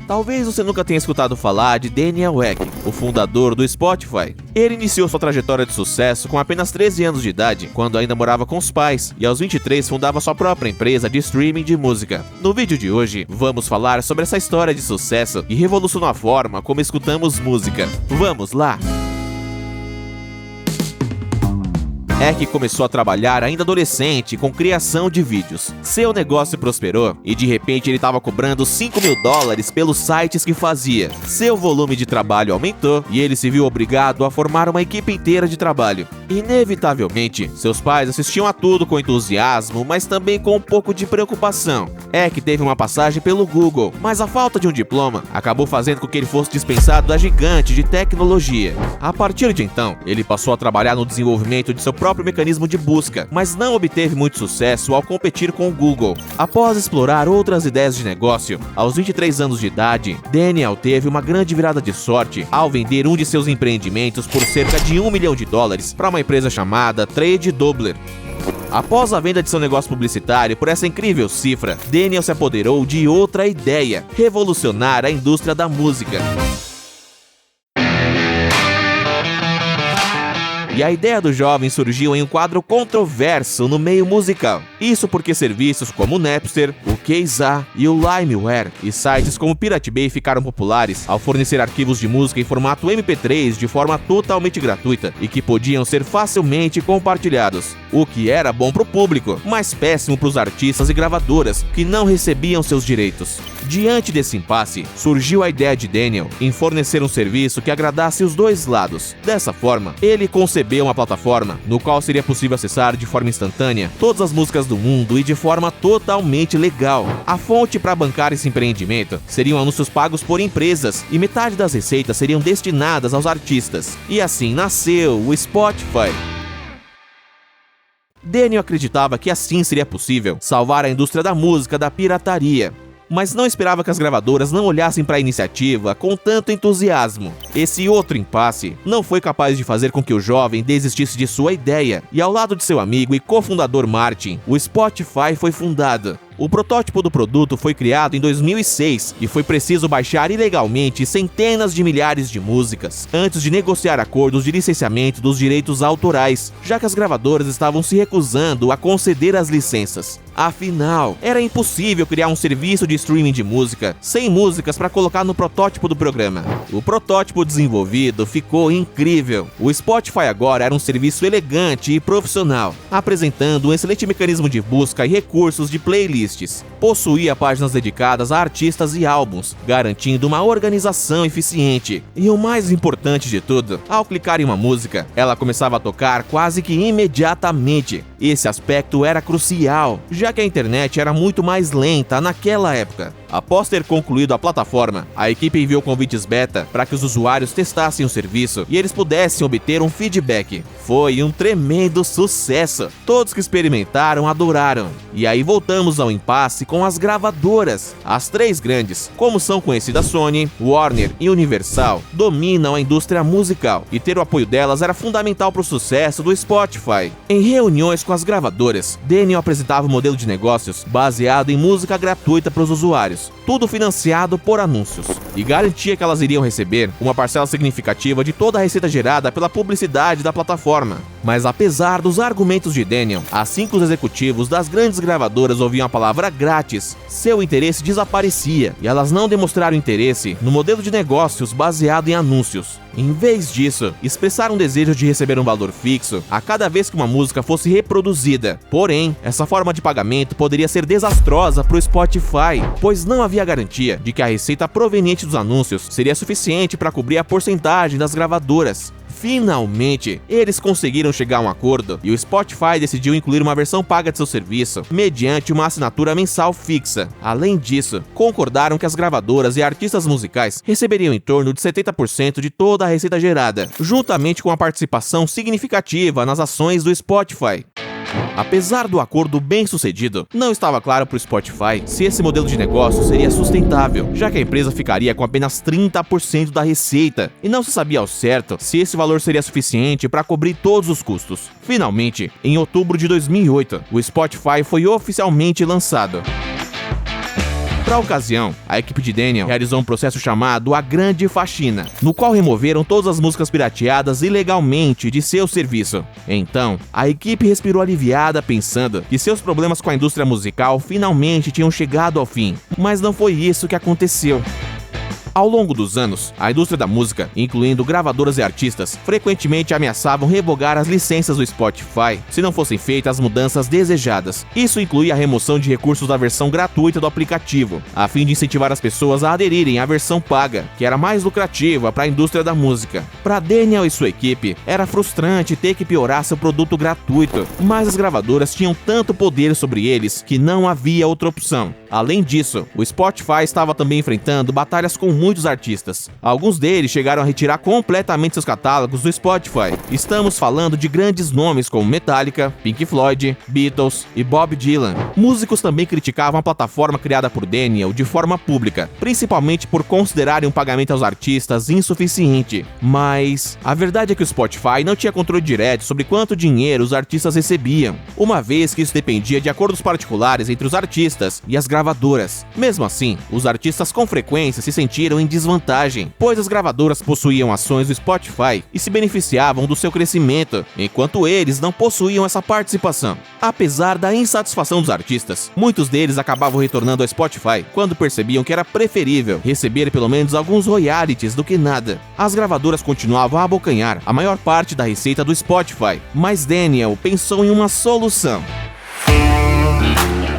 Talvez você nunca tenha escutado falar de Daniel Ek, o fundador do Spotify. Ele iniciou sua trajetória de sucesso com apenas 13 anos de idade, quando ainda morava com os pais, e aos 23 fundava sua própria empresa de streaming de música. No vídeo de hoje, vamos falar sobre essa história de sucesso que revolucionou a forma como escutamos música. Vamos lá! Ek começou a trabalhar ainda adolescente com criação de vídeos. Seu negócio prosperou e de repente ele estava cobrando $5.000 pelos sites que fazia. Seu volume de trabalho aumentou e ele se viu obrigado a formar uma equipe inteira de trabalho. Inevitavelmente, seus pais assistiam a tudo com entusiasmo, mas também com um pouco de preocupação. Ek teve uma passagem pelo Google, mas a falta de um diploma acabou fazendo com que ele fosse dispensado da gigante de tecnologia. A partir de então, ele passou a trabalhar no desenvolvimento de seu próprio mecanismo de busca, mas não obteve muito sucesso ao competir com o Google. Após explorar outras ideias de negócio, aos 23 anos de idade, Daniel teve uma grande virada de sorte ao vender um de seus empreendimentos por cerca de $1 milhão para uma empresa chamada TradeDoubler. Após a venda de seu negócio publicitário por essa incrível cifra, Daniel se apoderou de outra ideia: revolucionar a indústria da música. E a ideia do jovem surgiu em um quadro controverso no meio musical. Isso porque serviços como o Napster, o Kazaa e o Limeware e sites como o Pirate Bay ficaram populares ao fornecer arquivos de música em formato MP3 de forma totalmente gratuita e que podiam ser facilmente compartilhados. O que era bom para o público, mas péssimo para os artistas e gravadoras que não recebiam seus direitos. Diante desse impasse, surgiu a ideia de Daniel em fornecer um serviço que agradasse os dois lados. Dessa forma, ele concebeu uma plataforma no qual seria possível acessar de forma instantânea todas as músicas do mundo e de forma totalmente legal. A fonte para bancar esse empreendimento seriam anúncios pagos por empresas e metade das receitas seriam destinadas aos artistas. E assim nasceu o Spotify. Daniel acreditava que assim seria possível salvar a indústria da música da pirataria, mas não esperava que as gravadoras não olhassem para a iniciativa com tanto entusiasmo. Esse outro impasse não foi capaz de fazer com que o jovem desistisse de sua ideia, e ao lado de seu amigo e cofundador Martin, o Spotify foi fundado. O protótipo do produto foi criado em 2006 e foi preciso baixar ilegalmente centenas de milhares de músicas antes de negociar acordos de licenciamento dos direitos autorais, já que as gravadoras estavam se recusando a conceder as licenças. Afinal, era impossível criar um serviço de streaming de música sem músicas para colocar no protótipo do programa. O protótipo desenvolvido ficou incrível. O Spotify agora era um serviço elegante e profissional, apresentando um excelente mecanismo de busca e recursos de playlists. Possuía páginas dedicadas a artistas e álbuns, garantindo uma organização eficiente. E o mais importante de tudo, ao clicar em uma música, ela começava a tocar quase que imediatamente. Esse aspecto era crucial, já que a internet era muito mais lenta naquela época. Após ter concluído a plataforma, a equipe enviou convites beta para que os usuários testassem o serviço e eles pudessem obter um feedback. Foi um tremendo sucesso. Todos que experimentaram adoraram. E aí voltamos ao impasse com as gravadoras. As três grandes, como são conhecidas Sony, Warner e Universal, dominam a indústria musical e ter o apoio delas era fundamental para o sucesso do Spotify. Em reuniões com as gravadoras, Daniel apresentava um modelo de negócios baseado em música gratuita para os usuários, tudo financiado por anúncios, e garantia que elas iriam receber uma parcela significativa de toda a receita gerada pela publicidade da plataforma. Mas apesar dos argumentos de Daniel, assim que os executivos das grandes gravadoras ouviam a palavra grátis, seu interesse desaparecia e elas não demonstraram interesse no modelo de negócios baseado em anúncios. Em vez disso, expressaram um desejo de receber um valor fixo a cada vez que uma música fosse reproduzida. Porém, essa forma de pagamento poderia ser desastrosa para o Spotify, pois não havia garantia de que a receita proveniente dos anúncios seria suficiente para cobrir a porcentagem das gravadoras. Finalmente, eles conseguiram chegar a um acordo e o Spotify decidiu incluir uma versão paga de seu serviço, mediante uma assinatura mensal fixa. Além disso, concordaram que as gravadoras e artistas musicais receberiam em torno de 70% de toda a receita gerada, juntamente com a participação significativa nas ações do Spotify. Apesar do acordo bem sucedido, não estava claro para o Spotify se esse modelo de negócio seria sustentável, já que a empresa ficaria com apenas 30% da receita, e não se sabia ao certo se esse valor seria suficiente para cobrir todos os custos. Finalmente, em outubro de 2008, o Spotify foi oficialmente lançado. Para a ocasião, a equipe de Daniel realizou um processo chamado A Grande Faxina, no qual removeram todas as músicas pirateadas ilegalmente de seu serviço. Então, a equipe respirou aliviada pensando que seus problemas com a indústria musical finalmente tinham chegado ao fim, mas não foi isso que aconteceu. Ao longo dos anos, a indústria da música, incluindo gravadoras e artistas, frequentemente ameaçavam revogar as licenças do Spotify se não fossem feitas as mudanças desejadas. Isso incluía a remoção de recursos da versão gratuita do aplicativo, a fim de incentivar as pessoas a aderirem à versão paga, que era mais lucrativa para a indústria da música. Para Daniel e sua equipe, era frustrante ter que piorar seu produto gratuito, mas as gravadoras tinham tanto poder sobre eles que não havia outra opção. Além disso, o Spotify estava também enfrentando batalhas com muitos artistas. Alguns deles chegaram a retirar completamente seus catálogos do Spotify. Estamos falando de grandes nomes como Metallica, Pink Floyd, Beatles e Bob Dylan. Músicos também criticavam a plataforma criada por Daniel de forma pública, principalmente por considerarem um pagamento aos artistas insuficiente. Mas a verdade é que o Spotify não tinha controle direto sobre quanto dinheiro os artistas recebiam, uma vez que isso dependia de acordos particulares entre os artistas e as gravadoras. Mesmo assim, os artistas com frequência se sentiram em desvantagem, pois as gravadoras possuíam ações do Spotify e se beneficiavam do seu crescimento, enquanto eles não possuíam essa participação. Apesar da insatisfação dos artistas, muitos deles acabavam retornando ao Spotify quando percebiam que era preferível receber pelo menos alguns royalties do que nada. As gravadoras continuavam a abocanhar a maior parte da receita do Spotify, mas Daniel pensou em uma solução.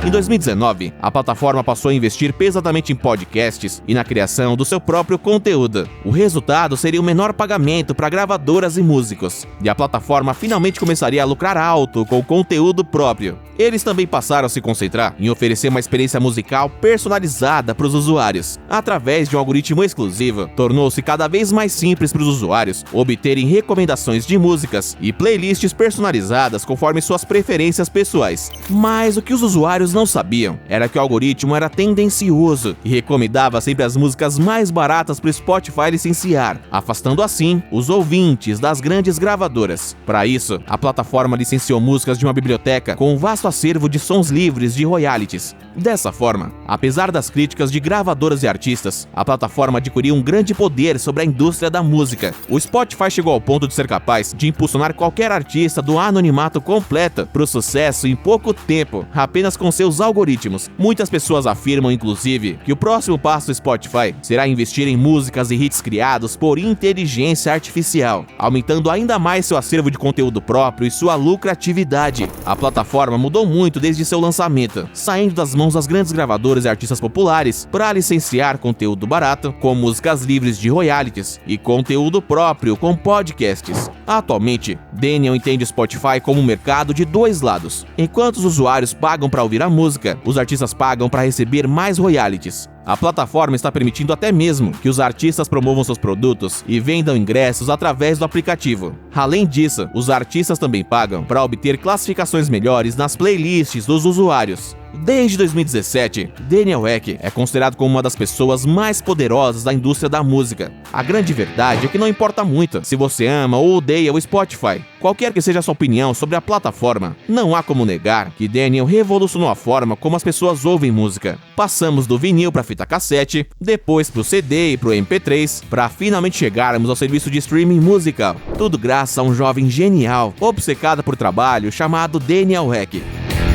Em 2019, a plataforma passou a investir pesadamente em podcasts e na criação do seu próprio conteúdo. O resultado seria o menor pagamento para gravadoras e músicos, e a plataforma finalmente começaria a lucrar alto com o conteúdo próprio. Eles também passaram a se concentrar em oferecer uma experiência musical personalizada para os usuários. Através de um algoritmo exclusivo, tornou-se cada vez mais simples para os usuários obterem recomendações de músicas e playlists personalizadas conforme suas preferências pessoais. Mas o que os usuários não sabiam era que o algoritmo era tendencioso e recomendava sempre as músicas mais baratas para o Spotify licenciar, afastando assim os ouvintes das grandes gravadoras. Para isso, a plataforma licenciou músicas de uma biblioteca com um vasto acervo de sons livres de royalties. Dessa forma, apesar das críticas de gravadoras e artistas, a plataforma adquiriu um grande poder sobre a indústria da música. O Spotify chegou ao ponto de ser capaz de impulsionar qualquer artista do anonimato completo para o sucesso em pouco tempo, apenas com seus algoritmos. Muitas pessoas afirmam, inclusive, que o próximo passo do Spotify será investir em músicas e hits criados por inteligência artificial, aumentando ainda mais seu acervo de conteúdo próprio e sua lucratividade. A plataforma mudou muito desde seu lançamento, saindo das mãos das grandes gravadoras e artistas populares para licenciar conteúdo barato, com músicas livres de royalties, e conteúdo próprio com podcasts. Atualmente, Daniel entende o Spotify como um mercado de dois lados. Enquanto os usuários pagam para ouvir a música, os artistas pagam para receber mais royalties. A plataforma está permitindo até mesmo que os artistas promovam seus produtos e vendam ingressos através do aplicativo. Além disso, os artistas também pagam para obter classificações melhores nas playlists dos usuários. Desde 2017, Daniel Ek é considerado como uma das pessoas mais poderosas da indústria da música. A grande verdade é que não importa muito se você ama ou odeia o Spotify. Qualquer que seja a sua opinião sobre a plataforma, não há como negar que Daniel revolucionou a forma como as pessoas ouvem música. Passamos do vinil para fita cassete, depois pro CD e pro MP3, para finalmente chegarmos ao serviço de streaming musical. Tudo graças a um jovem genial, obcecado por trabalho, chamado Daniel Ek.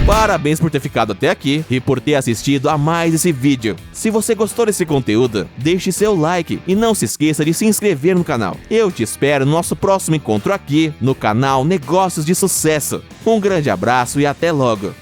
Parabéns por ter ficado até aqui e por ter assistido a mais esse vídeo. Se você gostou desse conteúdo, deixe seu like e não se esqueça de se inscrever no canal. Eu te espero no nosso próximo encontro aqui no canal Negócios de Sucesso. Um grande abraço e até logo!